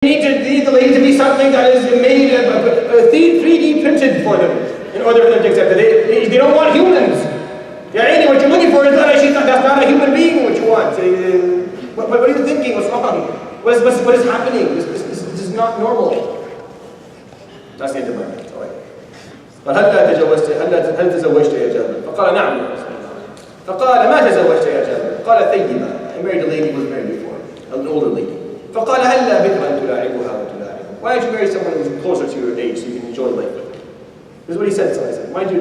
They need the lady to be something that is made 3D printed for them in order for them to accept it. They don't want humans. Yeah, what you're looking for is that's not a human being what you want. What are you thinking? What's wrong? What is happening? This is not normal. That's the end of my mind. All right. قال هل تزوجت يا جابر؟ فقال نعم يا رسول الله. فقال ما تزوجت يا جابر؟ قال ثيبة. I married a lady who was married before, an older lady. فقال هلا بكرا تلاعبها وتلاعبها. Why don't you marry someone who's closer to your age so you can enjoy life with her? This is what he said. So I said, why don't you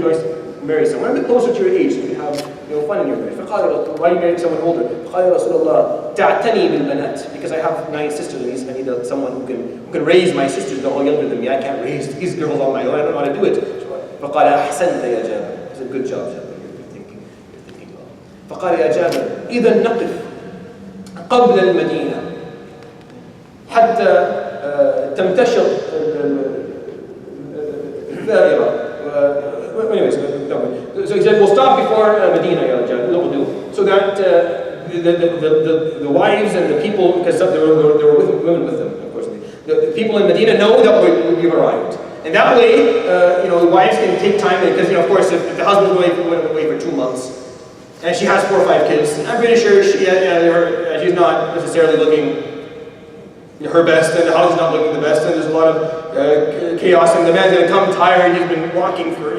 marry someone a bit closer to your age so you can have fun in your marriage? فقال why do you marry someone older? فقال يا رسول الله تعتني بالبنات, because I have 9 sisters and I need someone who can raise my sisters. They're all younger than me. I can't raise these girls on my own. I don't know how to do it. فقال أحسنت يا جابر. It's a good job, Jabir. You're thinking well. فقال يا جابر إذا نقف قبل المدينة حتى تمتشط الثائرة. Anyways, so he said, we'll stop before Medina, ya Jabir, so that the wives and the people, because there were women with them, of course, the people in Medina know that we've arrived. And that way, wives can take time, because, of course, if the husband went away for 2 months, and she has 4 or 5 kids, I'm pretty sure she's not necessarily looking her best, and the house is not looking the best, and there's a lot of chaos, and the man's going to come tired. He's been walking for,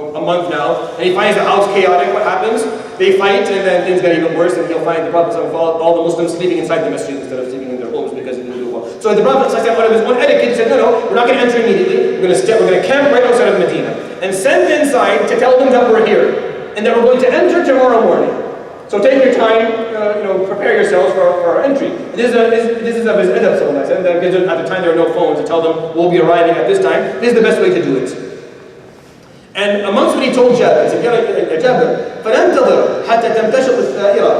a month now, and he finds the house chaotic. What happens? They fight, and then things get even worse, and he'll find the Prophet all the Muslims sleeping inside the masjid instead of sleeping in their homes because it didn't do well. So the Prophet, out of his own etiquette, he said, no, we're not going to enter immediately. We're going to camp right outside of Medina, and send inside to tell them that we're here, and that we're going to enter tomorrow morning. So take your time, prepare yourselves for our entry. This is of his adab, because at the time there are no phones to tell them we'll be arriving at this time. This is the best way to do it. And amongst what he told Jabir, he said, يا جابر فلننتظر حتى تمتشط الثائرة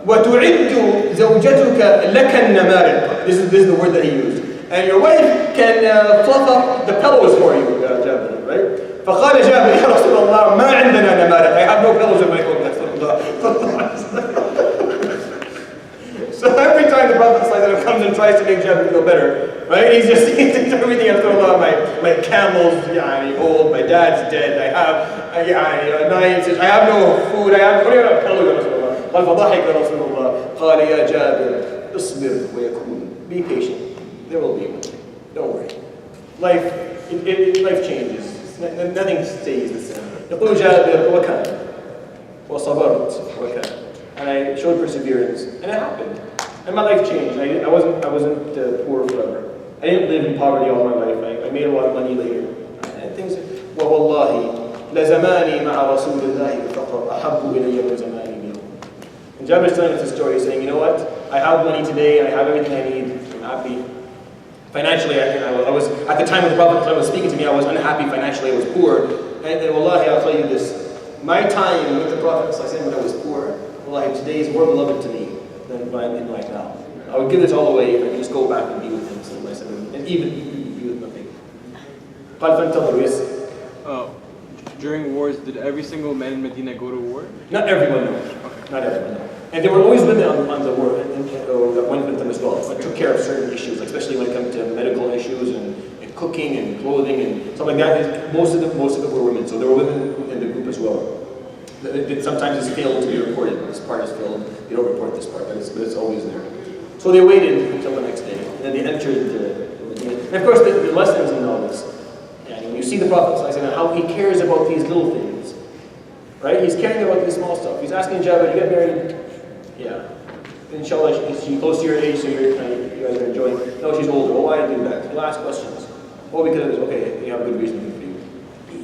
وتعد زوجتك لك النمارق. This is the word that he used. And your wife can fluff up the pillows for you, Jabir, right? فقال جابر يا رسول الله ما عندنا نمارق. I have no pillows in my home. So every time the Prophet comes and tries to make Jabir feel better, right? He thinks everything else. My camel's old, my dad's dead, I have knives, I have no food, I have a pillow. قال فضحك رسول الله قال يا جابر اصبر ويكون. Be patient. There will be one. Don't worry. Life changes. Nothing stays the same. يقول جابر وكان وصبرت وكان. And I showed perseverance, and it happened. And my life changed. I wasn't poor forever. I didn't live in poverty all my life. I made a lot of money later. And things. وَوَاللَّهِ لَزَمَانِي مَعَ رَسُولِ اللَّهِ بِالْفَقْرِ أَحَبُّ إِلَيَّ مِنْ زَمَانِي بِهِ. And Jabir is telling us a story, saying, you know what? I have money today, and I have everything I need. I'm happy. Financially, I was at the time when the Prophet was speaking to me, I was unhappy financially. I was poor. And wallahi, I'll tell you this. My time with the Prophet when I was poor, wallahi, today is more beloved to me than what I'm in right now. I would give this all away if I could just go back and be with him, and even be with nothing. During wars, did every single man in Medina go to war? Not everyone, no. Okay. Not everyone, no. And there were always women on the war that went with them as well. That took care of certain issues, especially when it comes to medical issues and cooking and clothing and stuff like that. Most of them were women, so there were women in the group as well. Sometimes it's failed to be reported. This part is failed. They don't report this part, but it's always there. So they waited until the next day, and then they entered the Medina. And of course, the lessons in all this. When you see the Prophet how he cares about these little things, right? He's caring about this small stuff. He's asking Jabir to get married. Yeah. Inshallah, she's close to your age, so you guys are enjoying. No, she's older. Well, why do that? He'll ask questions. Well, because you have a good reason for you.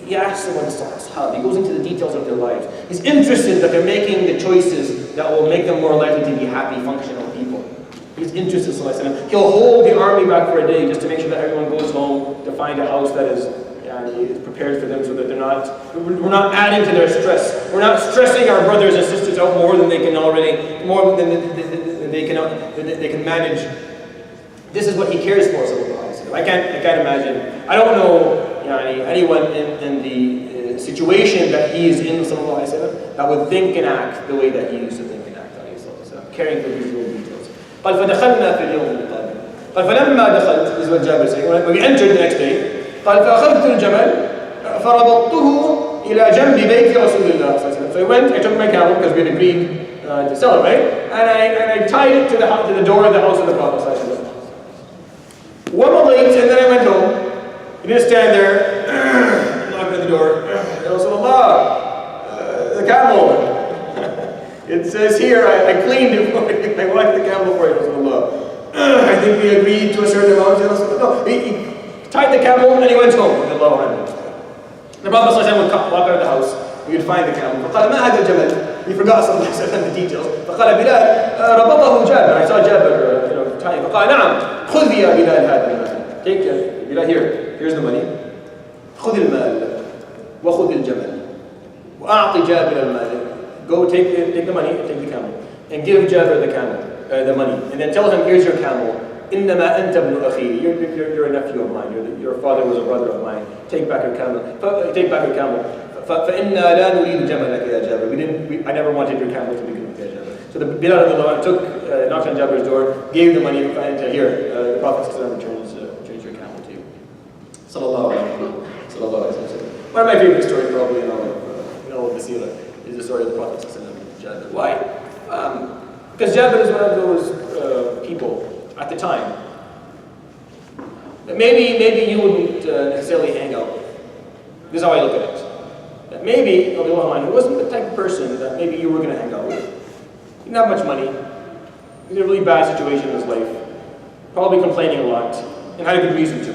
He asks them on the Sahaba. He goes into the details of their lives. He's interested that they're making the choices that will make them more likely to be happy, functional people. He's interested, he'll hold the army back for a day just to make sure that everyone goes home to find a house that is prepared for them, so that we're not adding to their stress. We're not stressing our brothers and sisters out more than they can they can manage. This is what he cares for. I can't imagine. I don't know anyone in the situation that he is in that would think and act the way that he used to think and act. Caring for these little details. قال فدخلنا في اليوم القادم. قال فلما دخلت, this is what Jabir is saying, when we entered the next day, قال فأخذت الجمل فربطته إلى جنب بيت رسول الله صلى الله عليه وسلم. So I went, I took my camel because we had agreed to sell it, right? And I tied it to the door of the house of the Prophet صلى الله عليه وسلم. ومضيت, and then I went home. He didn't stand there, knocking at the door. Ya Rasulullah, the camel. It says here, I cleaned it for you. I wiped the camel for you, Rasulullah. I think we agreed to a certain amount. No, he tied the camel and he went home. The Prophet ﷺ would walk out of the house. He would find the camel. فقال ما هذا الجمل? He forgot some of the details. فقال بلال ربطه جابر. I saw Jabir tying. فقال نعم خذ يا بلال هذا المال. Take Bilal here. Here's the money. خذ المال وخذ الجمل وأعطي جابر المال. Go take the money, take the camel, and give Jabir the camel, the money, and then tell him, here's your camel. إنما أنت ابن أخي. You're a nephew of mine. Your father was a brother of mine. Take back your camel. Take back your camel. فإنا لا نريد جملك يا جابر. I never wanted your camel to begin with, ya Jabir. So the Bilal took, knocked on Jabir's door, gave the money, and here, the Prophet returns your camel to you. Sallallahu alaihi wasallam. One of my favorite stories, probably in all of the Sira, is the story of the Prophet Jabir. Why? Because Jabir is one of those people at the time that maybe you wouldn't necessarily hang out with. This is how I look at it. That maybe, he wasn't the type of person that maybe you were going to hang out with. He didn't have much money. He was in a really bad situation in his life. Probably complaining a lot, and had a good reason to.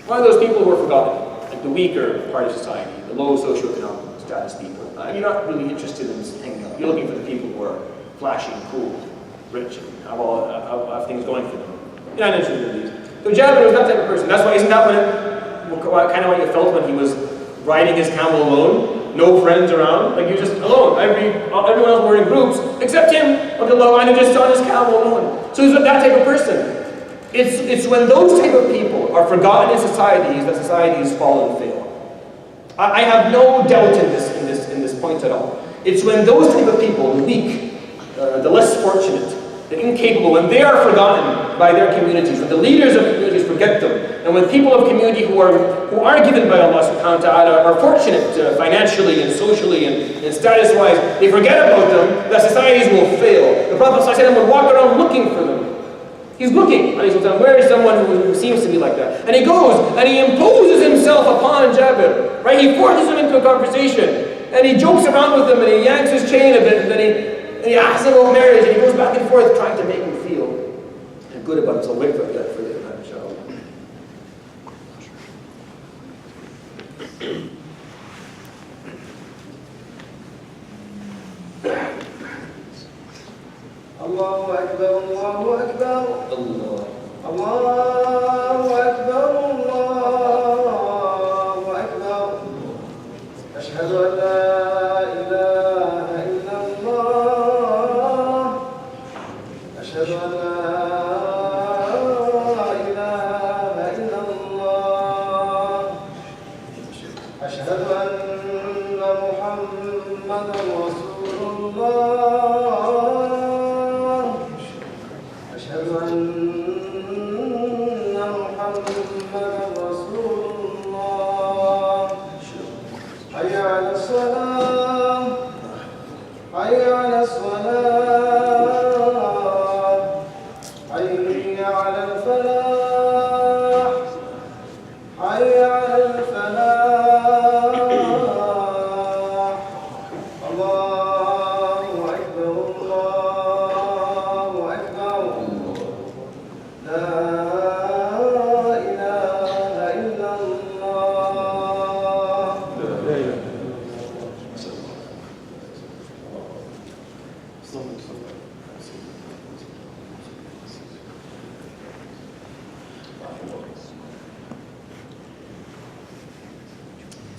One of those people who were forgotten, like the weaker part of society, the low socioeconomic status people. You're not really interested in hanging out. You're looking for the people who are flashy, cool, rich, and have things going for them. You're not interested in these. So Jabir was that type of person. That's why, isn't that kind of what you felt when he was riding his camel alone? No friends around? Like, you're just alone. Everyone else were in groups, except him, and just on his camel alone. So he's that type of person. It's when those type of people are forgotten in societies that societies fall and fail. I have no doubt in this point at all. It's when those type of people, the weak, the less fortunate, the incapable, when they are forgotten by their communities, when the leaders of communities forget them, and when people of community who are given by Allah subhanahu wa ta'ala are fortunate financially and socially and status-wise, they forget about them, that societies will fail. The Prophet ﷺ would walk around looking for them. He's looking, where is someone who seems to be like that? And he goes and he imposes himself upon Jabir, right? He forces him into a conversation, and he jokes around with him, and he yanks his chain a bit, and then he asks him about marriage, and he goes back and forth trying to make him feel good about himself. Wait for that, inshallah. Allahu Akbar, Allahu Akbar, Allah. Allahu Akbar, Allahu Akbar. Ashhadu an la ilaha illa Allah. Ashhadu an la ilaha illa Allah. Ashhadu anna Muhammadan Rasulullah.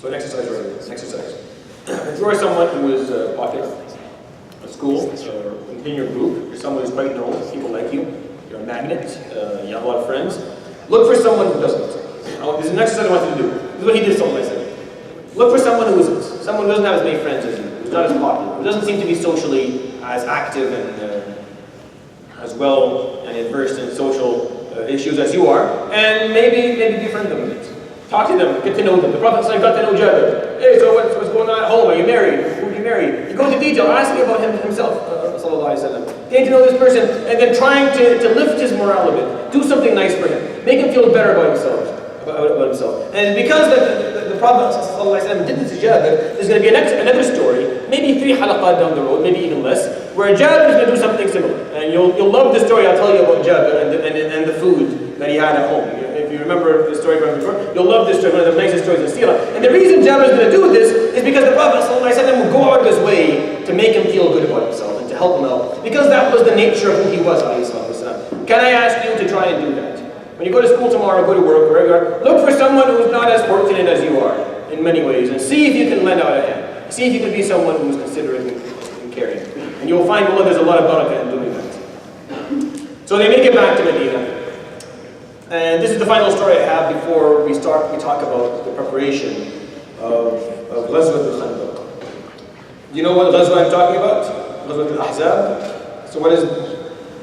So an exercise right here. Exercise. If you are someone who is popular at school or in your group, you're someone who's quite known, people like you, you're a magnet, you have a lot of friends, look for someone who doesn't. There's an exercise I want you to do. This is what he did, someone I said. Look for someone who isn't. Someone who doesn't have as many friends as you, who's not as popular, who doesn't seem to be socially as active and as well and versed in social issues as you are, and maybe befriend them a bit. Talk to them, get to know them. The Prophet got to know Jabir. Hey, so what's going on at home? Are you married? Who did you marry? You go into detail, asking about himself, sallallahu alaihi wasallam. Getting to know this person, and then trying to lift his morale a bit. Do something nice for him. Make him feel better about himself. And because the Prophet sallallahu alaihi wasallam didn't to Jabir, there's going to be another story, maybe 3 halaqat down the road, maybe even less, where Jabir is going to do something similar. And you'll love the story I'll tell you about Jabir and the food that he had at home. If you remember the story from before, you'll love this story, one of the nicest stories in Sira. And the reason Jabir is going to do this is because the Prophet ﷺ will go out of his way to make him feel good about himself and to help him out. Because that was the nature of who he was, ﷺ. Can I ask you to try and do that? When you go to school tomorrow, go to work, wherever you are, look for someone who's not as fortunate as you are in many ways, and see if you can lend out a hand. See if you can be someone who's considerate and caring. And you'll find, well, there's a lot of barakah in doing that. So they make it back to Medina. And this is the final story I have before we talk about the preparation of Ghazwat al-Khandaq. Do you know what Ghazwa I'm talking about? Ghazwat al-Ahzab. So what is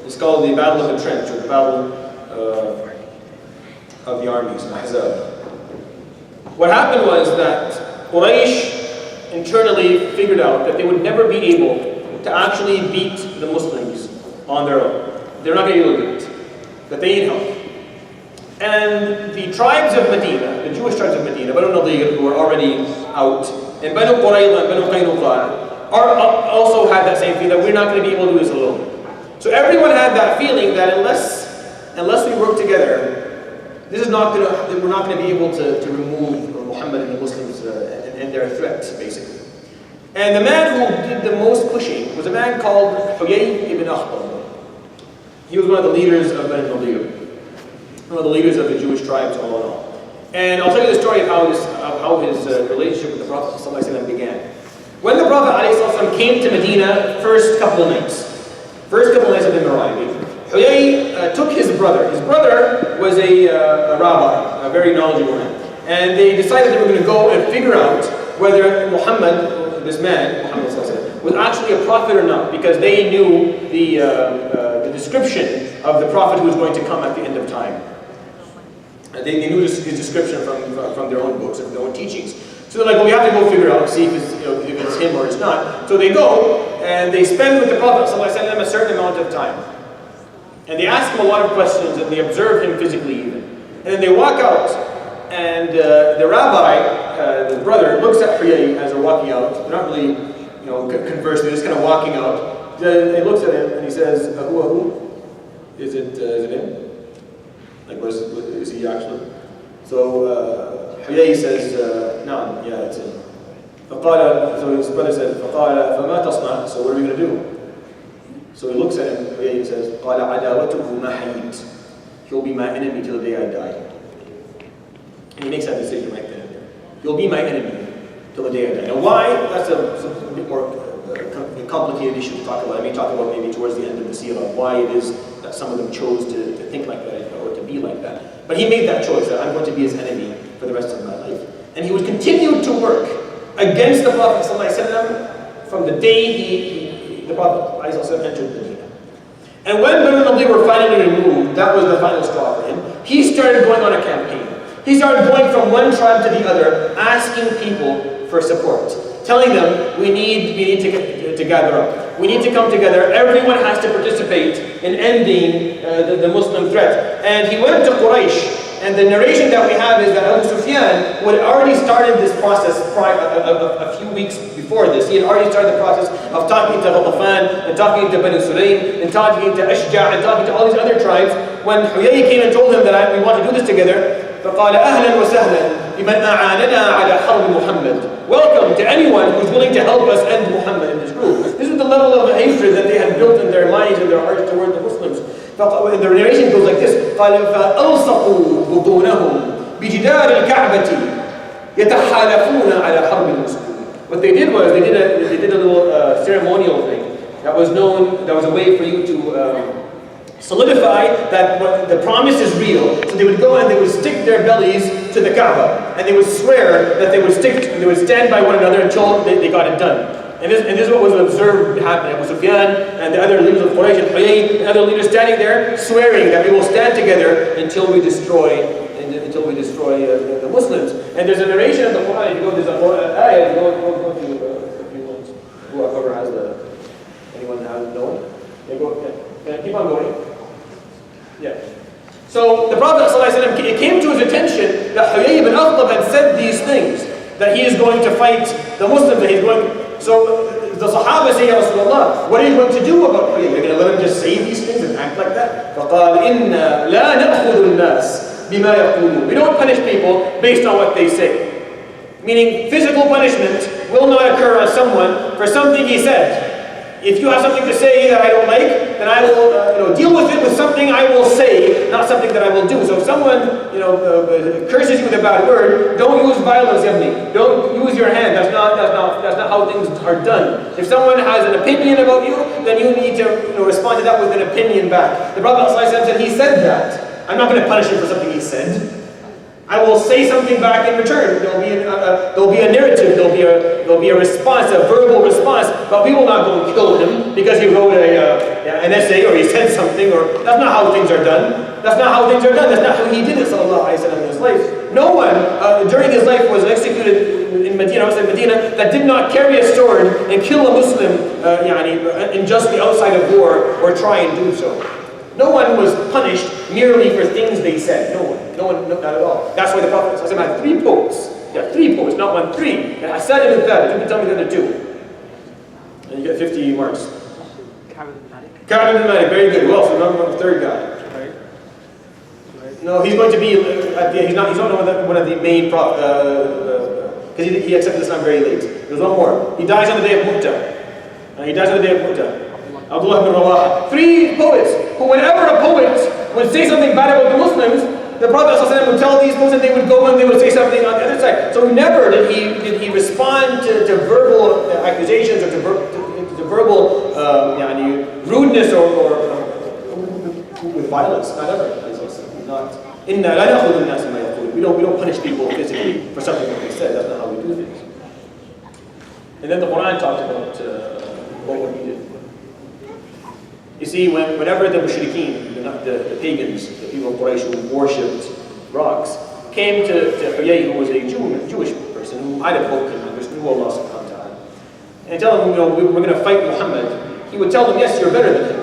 it's called the Battle of the Trench, or the Battle of the Armies, al-Ahzab. What happened was that Quraysh internally figured out that they would never be able to actually beat the Muslims on their own. They're not going to be able to do it. That they need help. And the tribes of Medina, the Jewish tribes of Medina, Banu Nadir, who were already out, and Banu Qurayza and Banu Qaynuqa, also had that same feeling that we're not going to be able to do this alone. So everyone had that feeling that unless we work together, we're not going to be able to remove Muhammad and the Muslims and their threats, basically. And the man who did the most pushing was a man called Huyay ibn Akhtab. He was one of the leaders of Banu Nadir, one of the leaders of the Jewish tribes all in all. And I'll tell you the story of how his relationship with the Prophet ﷺ began. When the Prophet ﷺ came to Medina, first couple of nights of him arriving, Huyay took his brother. His brother was a rabbi, a very knowledgeable man. And they decided they were going to go and figure out whether Muhammad, this man, Muhammad ﷺ, was actually a prophet or not, because they knew the description of the prophet who was going to come at the end of time. They knew his description from their own books and their own teachings. So they're like, well, we have to go figure out, see if it's him or it's not. So they go and they spend with the Prophet ﷺ a certain amount of time. And they ask him a lot of questions and they observe him physically even. And then they walk out and the rabbi, the brother, looks at Huyay as they're walking out. They're not really conversing, they're just kind of walking out. He looks at him and he says, who? Is it him? Like, what is he actually? So Huyay says, no, yeah, it's him. So his brother said, فَقَالَ فَمَا تَصْنَعُ. So what are we going to do? So he looks at him, Huyay says, قَالَ عَدَاوَتُهُ مَا حَيِّتْ. He'll be my enemy till the day I die. And he makes that decision right there. He'll be my enemy till the day I die. Now why? That's a bit more complicated issue to talk about. I may talk about maybe towards the end of the Sira, why it is that some of them chose to think like that or to be like that. But he made that choice, that I'm going to be his enemy for the rest of my life. And he would continue to work against the Prophet ﷺ from the day the Prophet ﷺ entered Medina. And when Banu Nadir were finally removed, that was the final straw for him. He started going on a campaign. He started going from one tribe to the other, asking people for support, telling them, we need to gather up. We need to come together. Everyone has to participate in ending the Muslim threat. And he went to Quraysh. And the narration that we have is that Abu Sufyan had already started this process a few weeks before this. He had already started the process of talking to Ghatafan, and talking to Banu Sulaym, and talking to Ashja', and talking to all these other tribes. When Huyay came and told them that we want to do this together, فَقَالَ أَهْلًا وَسَهْلًا لِمَنْ أَعَانَنَا عَلَى حَرْبِ مُحَمَّدٍ. Welcome to anyone who's willing to help us end Muhammad in this group. This is the level of hatred that they had built in their minds and their hearts toward the Muslims. The narration goes like this: فَأَلْصَقُوا بُطُونَهُمْ بِجِدَارِ الْكَعْبَةِ يَتَحَالَفُونَ عَلَى حَرْبِ الْمُسْلِمِينَ. What they did was they did a little ceremonial thing that was a way for you to solidify that what the promise is real. So they would go and they would stick their bellies to the Kaaba, and they would swear that they would stand by one another until they got it done. And this is what was observed happening. Abu Sufyan and the other leaders of Quraysh and Huyay and other leaders standing there swearing that we will stand together until we destroy the Muslims. And there's a narration of the Quran. If you go, there's a ayah. Go to whoever has anyone has no one. Yeah, keep on going. Yeah. So the Prophet ﷺ, it came to his attention that Huyay ibn Akhtab had said these things, that he is going to fight the Muslims, that he's going. So the Sahaba say, Ya Rasulullah, what are you going to do about Huyay? You're going to let him just say these things and act like that? فَقَالْ إِنَّا لَا نَأْخُذُ النَّاسِ بِمَا يَقُولُونَ. We don't punish people based on what they say. Meaning physical punishment will not occur on someone for something he said. If you have something to say that I don't like, then I will deal with it with something I will say, not something that I will do. So if someone curses you with a bad word, don't use violence, Yabni. Don't use your hand. That's not how things are done. If someone has an opinion about you, then you need to respond to that with an opinion back. The Prophet ﷺ said he said that. I'm not going to punish him for something he said. I will say something back in return. There'll be a narrative. There'll be a response, a verbal response. But we will not go and kill him because he wrote an essay or he said something. Or that's not how things are done. That's not how things are done. That's not how he did it. Sallallahu alaihi wasallam in his life. No one during his life was executed in Medina, outside Medina, that did not carry a sword and kill a Muslim, unjustly outside of war or try and do so. No one was punished merely for things they said. No one, not at all. That's why the Prophet had 3 popes. Yeah, 3 popes, not 1, 3. And I said it with that. You can tell me the other 2. And you get 50 marks. Ka'b ibn Malik, very good. Well, so remember the 3rd guy. Right. No, he's going to be. He's not one of the main prophets because he accepted Islam very late. There's one more. He dies on the day of Mu'tah. Abdullah ibn Rawaha. 3 poets who, whenever a poet would say something bad about the Muslims, the Prophet ﷺ would tell these poets and they would go and they would say something on the other side. So never did he respond to verbal accusations or to verbal rudeness or with violence. Not ever. Not. We don't punish people physically for something that they said. That's not how we do things. And then the Quran talked about what would we do. You see, whenever the mushrikeen, the pagans, the people of Quraysh who worshipped rocks, came to Huyay, who was a Jewish person who had a book and understood Allah subhanahu wa ta'ala, and tell him, we're going to fight Muhammad, he would tell them, yes, you're better than him.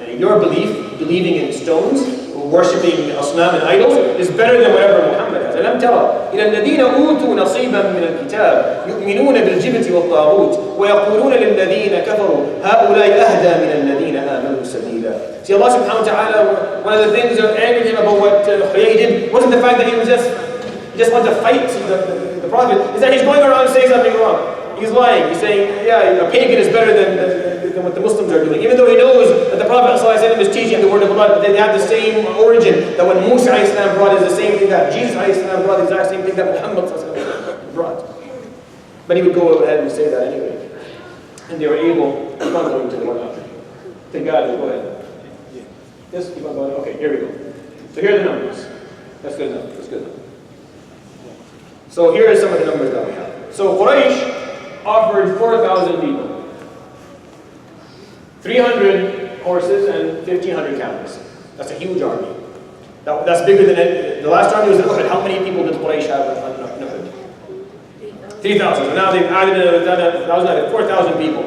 And your believing in stones, worshipping asnam and idols, is better than whatever Muhammad has. ألم ترى إلى الذين أوتوا نصيبا من الكتاب يؤمنون بالجبت والطاغوت ويقولون للذين كفروا هؤلاء أهدى من الذين آمنوا سبيلا. See, Allah subhanahu wa ta'ala, one of the things that angered him about what Huyay did wasn't the fact that he just wanted to fight the Prophet, is that he's going around saying something wrong. He's lying. He's saying, yeah, a pagan is better than what the Muslims are doing. Even though he knows that the Prophet ﷺ is teaching the word of Allah, they have the same origin, that what Musa ﷺ brought is the same thing that Jesus ﷺ brought, the exact same thing that Muhammad ﷺ brought. But he would go ahead and say that anyway. And they were able to keep on going to the one after. To God, go ahead. Yes, keep on going. Okay, here we go. So here are the numbers. That's good enough. That's good enough. So here are some of the numbers that we have. So Quraysh offered 4,000 people, 300 horses and 1,500 camels. That's a huge army. That's bigger than the last army was at Uhud. How many people did Quraysh have on Uhud? 3,000. So now they've added 4,000 people.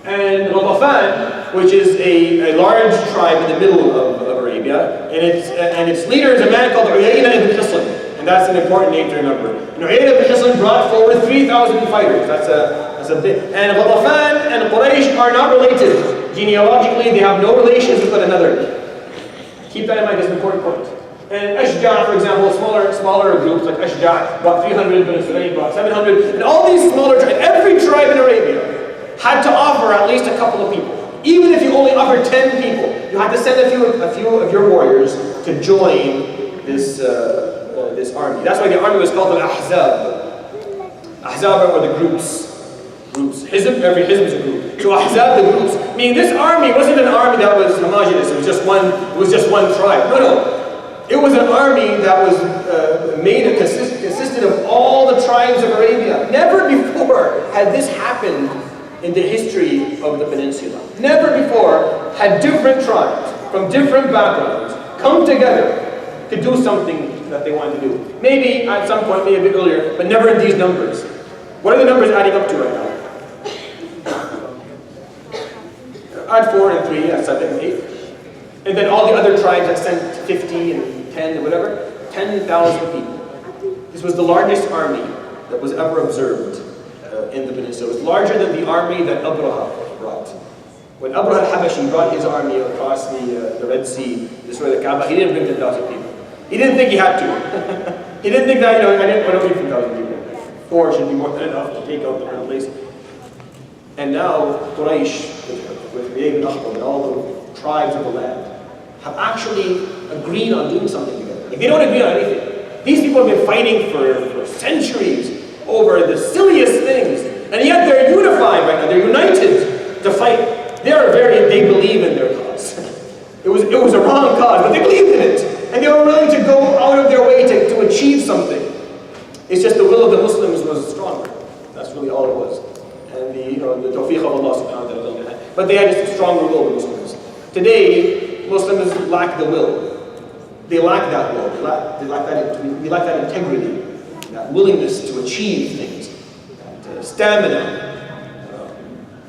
And Ghatafan, which is a large tribe in the middle of Arabia, and its leader is a man called Uyayna ibn Hisn. And that's an important name to remember. Uyayna ibn Hisn brought forward 3,000 fighters. That's a bit. And Ghatafan and Quraysh are not related. Genealogically, they have no relations with one another. Keep that in mind, it's an important point. And Ashja', for example, smaller groups like Ashja' brought 300, Bani Sulaym brought 700. And all these smaller tribes, every tribe in Arabia had to offer at least a couple of people. Even if you only offered 10 people, you had to send a few of your warriors to join this army. That's why the army was called Al-Ahzab. Ahzab are the groups. Hizb, every Hizb is a group. So Ahzab, the groups. Meaning this army wasn't an army that was homogeneous. It was just one tribe. No. It was an army that was consisted of all the tribes of Arabia. Never before had this happened in the history of the peninsula. Never before had different tribes from different backgrounds come together to do something that they wanted to do. Maybe at some point, maybe a bit earlier, but never in these numbers. What are the numbers adding up to right now? Add 4 and 3, yeah, 7 and 8. And then all the other tribes that sent 50 and 10 and whatever, 10,000 people. This was the largest army that was ever observed in the peninsula. It was larger than the army that Abraha brought. When Abraha al-Habashi brought his army across the Red Sea to destroy the Kaaba, he didn't bring 10,000 people. He didn't think he had to. He didn't think that, I didn't want to leave 10,000 people. 4 should be more than enough to take out the whole place. And now, Quraysh, with Rajeh and all the tribes of the land, have actually agreed on doing something together. Like, they don't agree on anything. These people have been fighting for centuries over the silliest things, and yet they're unified right now. They're united to fight. They believe in their cause. It was a wrong cause, but they believed in it, and they were willing to go out of their way to achieve something. It's just the will of the Muslims was stronger. That's really all it was. And the tawfiq of Allah subhanahu wa ta'ala. But they had just a stronger will, the Muslims. Today, Muslims lack the will. They lack that will. They lack that integrity, that willingness to achieve things, that stamina,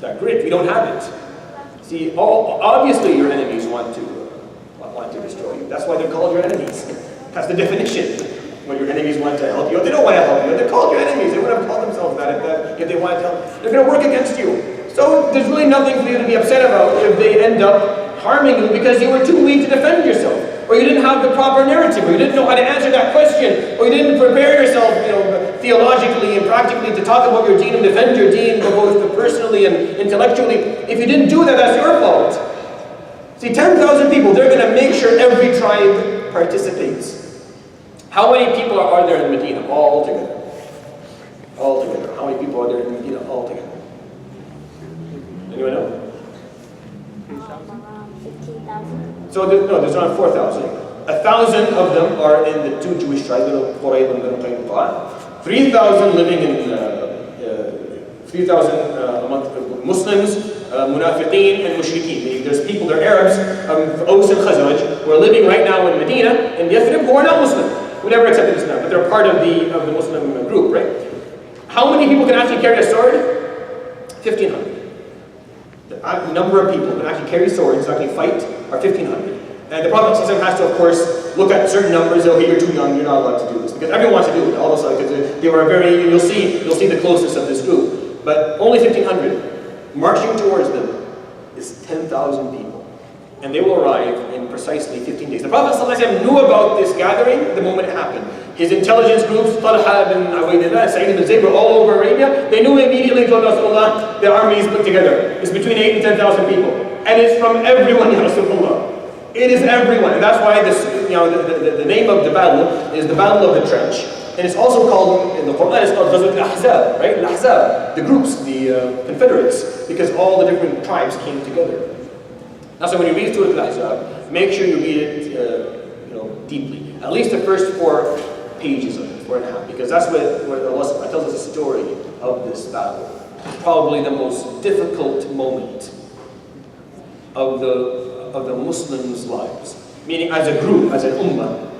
that grit. We don't have it. See, obviously your enemies want to destroy you. That's why they're called your enemies. That's the definition. When your enemies want to help you, they don't want to help you. They're called your enemies. They wouldn't have called themselves that if they wanted to help. They're going to work against you. So there's really nothing for you to be upset about if they end up harming you because you were too weak to defend yourself, or you didn't have the proper narrative, or you didn't know how to answer that question, or you didn't prepare yourself, theologically and practically to talk about your deen and defend your deen, both personally and intellectually. If you didn't do that, that's your fault. See, 10,000 people, they're going to make sure every tribe participates. How many people are there in Medina all together? All together. How many people are there in Medina all together? Anyone know? 15,000. So there's around 4,000. 1,000 of them are in the 2 Jewish tribes, Quraysh and Banu Qaynuqa. 3,000 living in 3,000 among Muslims, Munafiqeen and Mushrikeen. There's people, they're Arabs, Aus and Khazraj, who are living right now in Medina and Yathrib, who are not Muslim. We never accepted Islam, but they're part of the Muslim group, right? How many people can actually carry a sword? 1,500. The number of people who can actually carry swords, actually fight, are 1,500. And the Prophet ﷺ has to, of course, look at certain numbers. Oh, hey, you're too young, you're not allowed to do this. Because everyone wants to do it, all of a sudden, because they were you'll see the closest of this group. But only 1,500. Marching towards them is 10,000 people. And they will arrive in precisely 15 days. The Prophet ﷺ knew about this gathering the moment it happened. His intelligence groups, Talha bin Ubaydillah, Sa'id bin Zayd, were all over Arabia. They knew immediately, told Rasulullah, the army is put together. It's between 8 and 10,000 people. And it's from everyone, Ya Rasulullah. It is everyone. And that's why the name of the battle is the Battle of the Trench. And it's also called, in the Quran, it's called Ghazwat al-Ahzab, right? Al-Ahzab, the groups, the confederates, because all the different tribes came together. Now, so when you read Surah Al-Ahzab, make sure you read it, deeply. At least the first 4 pages of it, 4.5, because that's where Allah tells us the story of this battle. It's probably the most difficult moment of the Muslims' lives. Meaning, as a group, as an ummah,